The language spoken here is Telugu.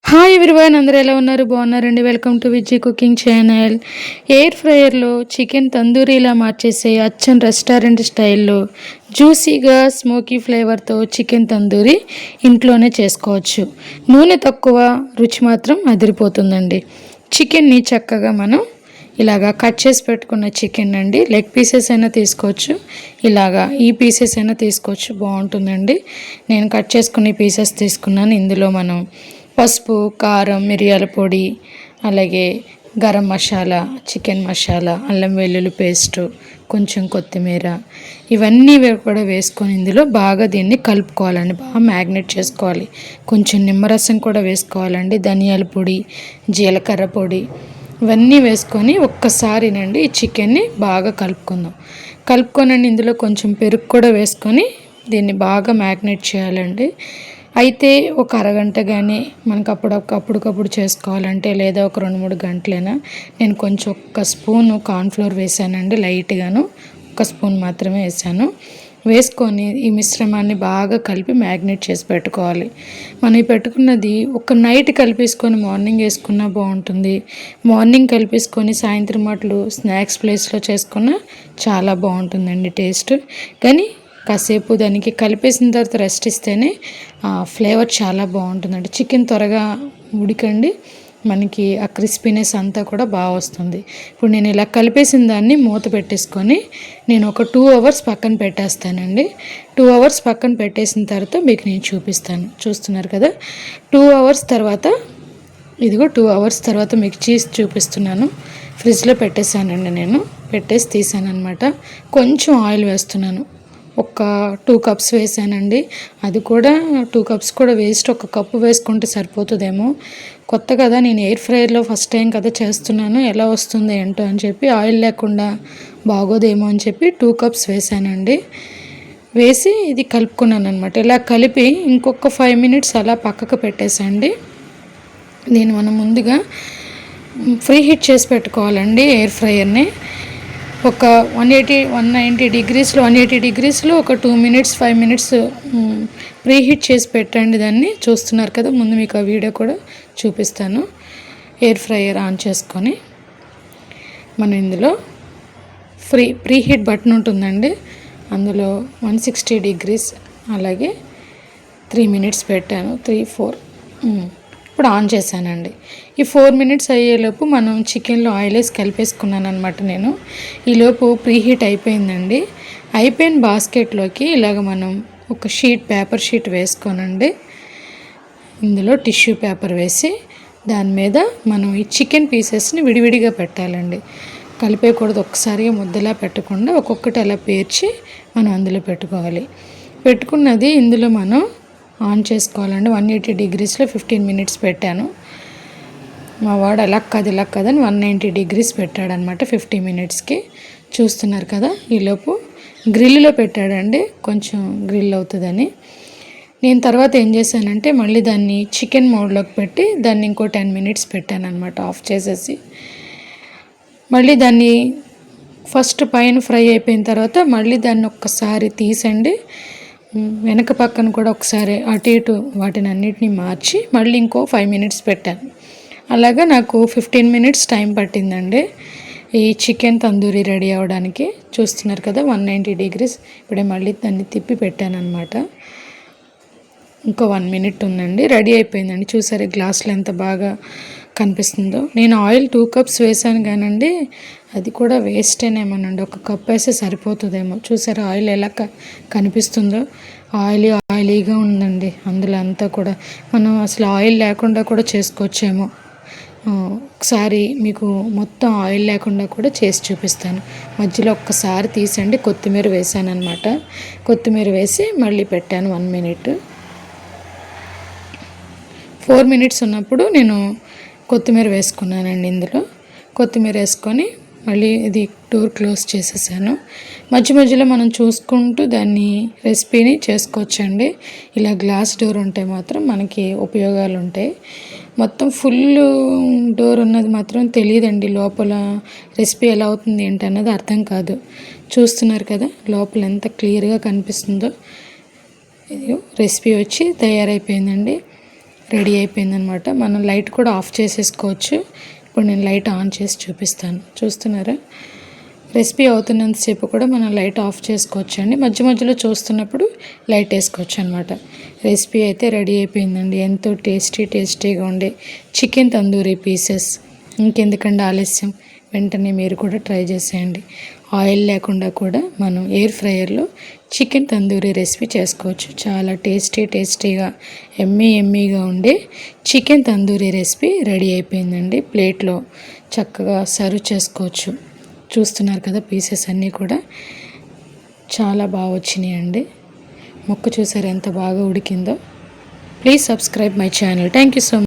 హాయ్ ఎవ్రీవన్, అందరూ ఎలా ఉన్నారు? బాగున్నారండి? Welcome to Vijay cooking channel. Air ఫ్రైయర్లో చికెన్ తందూరీలా మార్చేసే అచ్చన్ రెస్టారెంట్ స్టైల్లో జ్యూసీగా స్మోకీ ఫ్లేవర్తో చికెన్ తందూరి ఇంట్లోనే చేసుకోవచ్చు. నూనె తక్కువ, రుచి మాత్రం అదిరిపోతుందండి. చికెన్ని చక్కగా మనం ఇలాగా కట్ చేసి పెట్టుకున్న చికెన్ అండి, లెగ్ పీసెస్ అయినా తీసుకోవచ్చు, ఇలాగా ఈ పీసెస్ అయినా తీసుకోవచ్చు, బాగుంటుందండి. నేను కట్ చేసుకునే పీసెస్ తీసుకున్నాను. ఇందులో మనం పసుపు, కారం, మిరియాల పొడి, అలాగే గరం మసాలా, చికెన్ మసాలా, అల్లం వెల్లుల్లి పేస్టు, కొంచెం కొత్తిమీర, ఇవన్నీ కూడా వేసుకొని ఇందులో బాగా దీన్ని కలుపుకోవాలండి. బాగా మ్యాగ్నేట్ చేసుకోవాలి. కొంచెం నిమ్మరసం కూడా వేసుకోవాలండి. ధనియాల పొడి, జీలకర్ర పొడి, ఇవన్నీ వేసుకొని ఒక్కసారినండి ఈ చికెన్ని బాగా కలుపుకోనండి. ఇందులో కొంచెం పెరుగు కూడా వేసుకొని దీన్ని బాగా మ్యాగ్నేట్ చేయాలండి. అయితే ఒక అరగంట కానీ మనకు అప్పటికప్పుడు చేసుకోవాలంటే, లేదా ఒక 2-3 గంటలైనా, నేను కొంచెం ఒక్క స్పూను కార్న్ఫ్లోర్ వేసానండి, లైట్గాను ఒక స్పూన్ మాత్రమే వేసుకొని ఈ మిశ్రమాన్ని బాగా కలిపి మ్యాగ్నేట్ చేసి పెట్టుకోవాలి. మనం ఈ పెట్టుకున్నది ఒక నైట్ కలిపేసుకొని మార్నింగ్ వేసుకున్నా బాగుంటుంది. మార్నింగ్ కలిపేసుకొని సాయంత్రం మాటలు స్నాక్స్ ప్లేస్లో చేసుకున్నా చాలా బాగుంటుందండి టేస్ట్. కానీ కాసేపు దానికి కలిపేసిన తర్వాత రెస్ట్ ఇస్తేనే ఫ్లేవర్ చాలా బాగుంటుందండి. చికెన్ త్వరగా ఉడికండి, మనకి ఆ క్రిస్పీనెస్ అంతా కూడా బాగా వస్తుంది. ఇప్పుడు నేను ఇలా కలిపేసిన దాన్ని మూత పెట్టేసుకొని నేను ఒక 2 అవర్స్ పక్కన పెట్టేస్తానండి. 2 అవర్స్ పక్కన పెట్టేసిన తర్వాత మీకు నేను చూస్తున్నారు కదా. 2 అవర్స్ తర్వాత, ఇదిగో 2 అవర్స్ తర్వాత మీకు చూపిస్తున్నాను. ఫ్రిడ్జ్లో పెట్టేశానండి, నేను తీసాను అనమాట. కొంచెం ఆయిల్ వేస్తున్నాను, ఒక 2 కప్స్ వేసానండి. అది కూడా 2 కప్స్ కూడా వేస్ట్, 1 కప్పు వేసుకుంటే సరిపోతుందేమో. కొత్త కదా, నేను ఎయిర్ ఫ్రైయర్లో ఫస్ట్ టైం కదా చేస్తున్నాను, ఎలా వస్తుంది ఏంటో అని చెప్పి, ఆయిల్ లేకుండా బాగోదేమో అని చెప్పి 2 కప్స్ వేసానండి. వేసి ఇది కలుపుకున్నాను అనమాట. ఇలా కలిపి ఇంకొక 5 మినిట్స్ అలా పక్కకు పెట్టేసండి. దీన్ని మనం ముందుగా ఫ్రీ హీట్ చేసి పెట్టుకోవాలండి ఎయిర్ ఫ్రైయర్ని. ఒక 190 డిగ్రీస్లో ఒక 2 మినిట్స్ 5 మినిట్స్ ప్రీ హీట్ చేసి పెట్టండి దాన్ని. చూస్తున్నారు కదా, ముందు మీకు ఆ వీడియో కూడా చూపిస్తాను. ఎయిర్ ఫ్రైయర్ ఆన్ చేసుకొని మనం ఇందులో ప్రీ హీట్ బటన్ ఉంటుందండి, అందులో 160 డిగ్రీస్, అలాగే 3 మినిట్స్ పెట్టాను, 3-4. ఇప్పుడు ఆన్ చేశానండి. ఈ 4 మినిట్స్ అయ్యేలోపు మనం చికెన్లో ఆయిల్ వేసి కలిపేసుకున్నాను అనమాట నేను. ఈలోపు ప్రీ హీట్ అయిపోయిందండి. అయిపోయిన బాస్కెట్లోకి ఇలాగ మనం ఒక పేపర్ షీట్ వేసుకోనండి. ఇందులో టిష్యూ పేపర్ వేసి దాని మీద మనం ఈ చికెన్ పీసెస్ని విడివిడిగా పెట్టాలండి. కలిపేయకూడదు, ఒక్కసారిగా ముద్దలా పెట్టకుండా ఒక్కొక్కటి అలా పేర్చి మనం అందులో పెట్టుకోవాలి. పెట్టుకున్నది ఇందులో మనం ఆన్ చేసుకోవాలండి. 180 డిగ్రీస్లో 15 మినిట్స్ పెట్టాను. మా వాడు అలా కాదని 190 డిగ్రీస్ పెట్టాడనమాట 50 మినిట్స్కి. చూస్తున్నారు కదా, ఈలోపు గ్రిల్లో పెట్టాడండి, కొంచెం గ్రిల్ అవుతుందని. నేను తర్వాత ఏం చేశానంటే మళ్ళీ దాన్ని చికెన్ మోడ్లోకి పెట్టి దాన్ని ఇంకో 10 మినిట్స్ పెట్టాను అనమాట, ఆఫ్ చేసేసి. మళ్ళీ దాన్ని ఫస్ట్ పైన ఫ్రై అయిపోయిన తర్వాత మళ్ళీ దాన్ని ఒక్కసారి తీసండి, వెనక పక్కన కూడా ఒకసారి అటు ఇటు వాటిని అన్నిటిని మార్చి మళ్ళీ ఇంకో 5 మినిట్స్ పెట్టాను. అలాగా నాకు 15 మినిట్స్ టైం పట్టిందండి ఈ చికెన్ తందూరి రెడీ అవ్వడానికి. చూస్తున్నారు కదా, 190 డిగ్రీస్. ఇప్పుడే మళ్ళీ దాన్ని తిప్పి పెట్టాను అనమాట. ఇంకో 1 మినిట్ ఉందండి, రెడీ అయిపోయిందండి. చూసారు గ్లాసులో ఎంత బాగా కనిపిస్తుందో. నేను ఆయిల్ 2 కప్స్ వేసాను కానండి, అది కూడా వేస్టేనేమోనండి, 1 కప్ వేస్తే సరిపోతుందేమో. చూసారా ఆయిల్ ఎలా కనిపిస్తుందో, ఆయిలీగా ఉందండి అందులో అంతా కూడా. మనం అసలు ఆయిల్ లేకుండా కూడా చేసుకోవచ్చేమో. ఒకసారి మీకు మొత్తం ఆయిల్ లేకుండా కూడా చేసి చూపిస్తాను. మధ్యలో ఒక్కసారి తీసండి, కొత్తిమీర వేసాను అనమాట. కొత్తిమీర వేసి మళ్ళీ పెట్టాను 1 మినిట్. 4 మినిట్స్ ఉన్నప్పుడు నేను కొత్తిమీర వేసుకున్నానండి. ఇందులో కొత్తిమీర వేసుకొని మళ్ళీ ఇది డోర్ క్లోజ్ చేసేసాను. మధ్యలో మనం చూసుకుంటూ దాన్ని రెసిపీని చేసుకోవచ్చండి. ఇలా గ్లాస్ డోర్ ఉంటే మాత్రం మనకి ఉపయోగాలు ఉంటాయి. మొత్తం ఫుల్ డోర్ ఉన్నది మాత్రం తెలియదండి, లోపల రెసిపీ ఎలా అవుతుంది ఏంటన్నది అర్థం కాదు. చూస్తున్నారు కదా లోపల ఎంత క్లియర్గా కనిపిస్తుందో. ఇది రెసిపీ వచ్చి తయారైపోయిందండి. రెడీ అయిపోయిందనమాట. మనం లైట్ కూడా ఆఫ్ చేసేసుకోవచ్చు. ఇప్పుడు నేను లైట్ ఆన్ చేసి చూపిస్తాను. చూస్తున్నారా? రెసిపీ అవుతున్నంతసేపు కూడా మనం లైట్ ఆఫ్ చేసుకోవచ్చు అండి. మధ్య మధ్యలో చూస్తున్నప్పుడు లైట్ వేసుకోవచ్చు అనమాట. రెసిపీ అయితే రెడీ అయిపోయిందండి. ఎంతో టేస్టీగా ఉండే చికెన్ తందూరీ పీసెస్. ఇంకెందుకండి ఆలస్యం, వెంటనే మీరు కూడా ట్రై చేసేయండి. ఆయిల్ లేకుండా కూడా మనం ఎయిర్ ఫ్రైయర్లో చికెన్ తందూరీ రెసిపీ చేసుకోవచ్చు. చాలా టేస్టీగా ఎమ్మీగా ఉండే చికెన్ తందూరీ రెసిపీ రెడీ అయిపోయిందండి. ప్లేట్లో చక్కగా సర్వ్ చేసుకోవచ్చు. చూస్తున్నారు కదా, పీసెస్ అన్నీ కూడా చాలా బాగా వచ్చినాయండి. ముక్క చూసారు ఎంత బాగా ఉడికిందో. Please subscribe my channel. Thank you so much.